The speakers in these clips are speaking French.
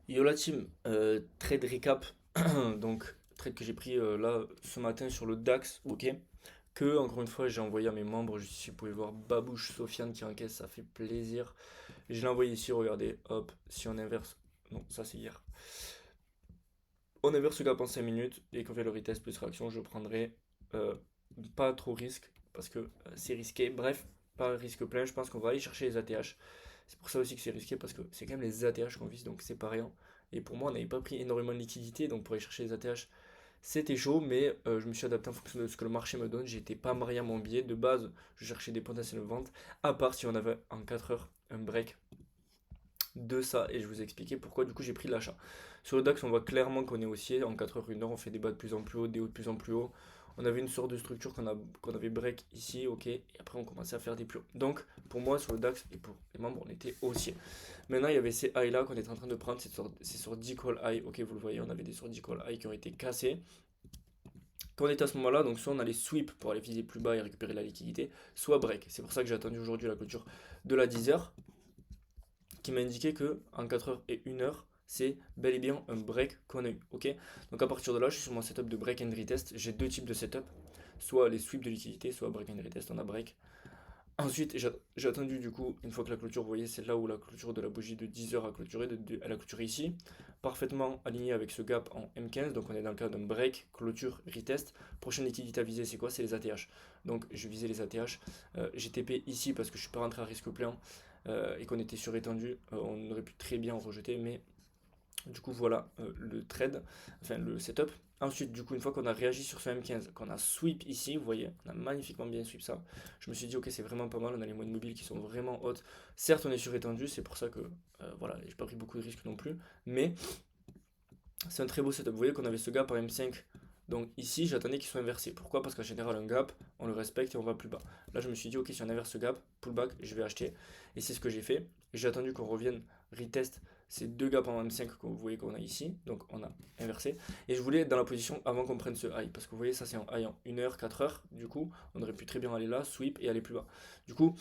Yo la team, trade recap, donc trade que j'ai pris là ce matin sur le DAX, ok. Que encore une fois j'ai envoyé à mes membres, juste ici vous pouvez voir Babouche Sofiane qui encaisse, ça fait plaisir. Je l'ai envoyé ici, regardez, hop, si on inverse, non ça c'est hier. On inverse ce gap en 5 minutes et qu'on fait le retest plus réaction, je prendrai euh, pas trop risque parce que c'est risqué, bref, pas risque plein, je pense qu'on va aller chercher les ATH. C'est pour ça aussi que c'est risqué parce que c'est quand même les ATH qu'on vise, donc c'est pas rien. Et pour moi, on n'avait pas pris énormément de liquidité, donc pour aller chercher les ATH, c'était chaud, mais je me suis adapté en fonction de ce que le marché me donne. J'étais pas marié à mon billet. De base, je cherchais des potentielles ventes, à part si on avait en 4 heures un break de ça, et je vous ai expliqué pourquoi du coup j'ai pris l'achat. Sur le DAX, on voit clairement qu'on est haussier. En 4 heures, 1 heure, on fait des bas de plus en plus haut, des hauts de plus en plus haut. On avait une sorte de structure qu'on avait break ici, ok, et après on commençait à faire des plus hauts. Donc pour moi, sur le DAX et pour les membres, on était haussier. Maintenant, il y avait ces highs là qu'on était en train de prendre, ces sortes d'equal high, ok, vous le voyez, on avait des sortes d'equal high qui ont été cassés. Quand on était à ce moment-là, donc soit on allait sweep pour aller viser plus bas et récupérer la liquidité, soit break. C'est pour ça que j'ai attendu aujourd'hui la clôture de la 10 heures qui m'a indiqué que en 4 heures et 1 heure, c'est bel et bien un break qu'on a eu. Ok. Donc à partir de là, je suis sur mon setup de break and retest. J'ai deux types de setup, soit les sweeps de liquidité, soit break and retest. On a break. Ensuite, j'ai attendu du coup, une fois que la clôture, vous voyez, c'est là où la clôture de la bougie de 10 heures a clôturé, elle a clôturé ici, parfaitement aligné avec ce gap en M15, donc on est dans le cas d'un break, clôture, retest. Prochaine liquidité à viser, c'est quoi? C'est les ATH. Donc je visais les ATH. J'ai TP ici parce que je suis pas rentré à risque plein et qu'on était surétendu. On aurait pu très bien en rejeter, mais du coup, voilà le trade, enfin le setup. Ensuite, du coup, une fois qu'on a réagi sur ce M15, qu'on a sweep ici, vous voyez, on a magnifiquement bien sweep ça. Je me suis dit, ok, c'est vraiment pas mal, on a les moyennes mobiles qui sont vraiment hautes. Certes, on est surétendu, c'est pour ça que, voilà, j'ai pas pris beaucoup de risques non plus, mais c'est un très beau setup. Vous voyez qu'on avait ce gap en M5. Donc ici, j'attendais qu'il soit inversé. Pourquoi? Parce qu'en général, un gap, on le respecte et on va plus bas. Là, je me suis dit, ok, si on inverse ce gap, pullback, je vais acheter. Et c'est ce que j'ai fait. J'ai attendu qu'on revienne retest ces deux gaps en M5 que vous voyez qu'on a ici. Donc on a inversé. Et je voulais être dans la position avant qu'on prenne ce high. Parce que vous voyez, ça c'est en high en 1 heure, 4 heures. Du coup, on aurait pu très bien aller là, sweep et aller plus bas. Du coup,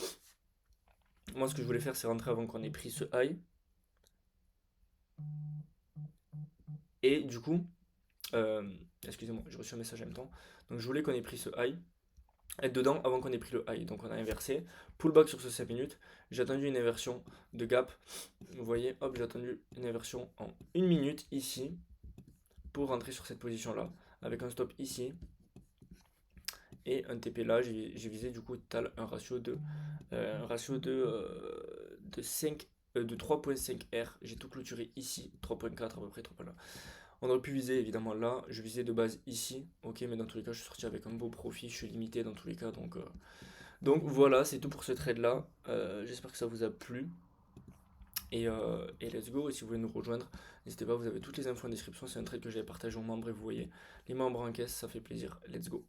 moi, ce que je voulais faire, c'est rentrer avant qu'on ait pris ce high. Et du coup, euh, excusez-moi, j'ai reçu un message en même temps. Donc je voulais qu'on ait pris ce high, être dedans avant qu'on ait pris le high. Donc on a inversé, pullback sur ce 5 minutes. J'ai attendu une inversion de gap. Vous voyez, hop, j'ai attendu une inversion en 1 minute ici pour rentrer sur cette position là avec un stop ici et un TP là. J'ai visé du coup total un ratio de 5 de 3.5 R. J'ai tout clôturé ici, 3.4 à peu près, 3. On aurait pu viser évidemment là, je visais de base ici, ok, mais dans tous les cas, je suis sorti avec un beau profit, je suis limité dans tous les cas, donc voilà, c'est tout pour ce trade là. J'espère que ça vous a plu et let's go. Et si vous voulez nous rejoindre, n'hésitez pas, vous avez toutes les infos en description. C'est un trade que j'avais partagé aux membres et vous voyez, les membres en caisse, ça fait plaisir. Let's go.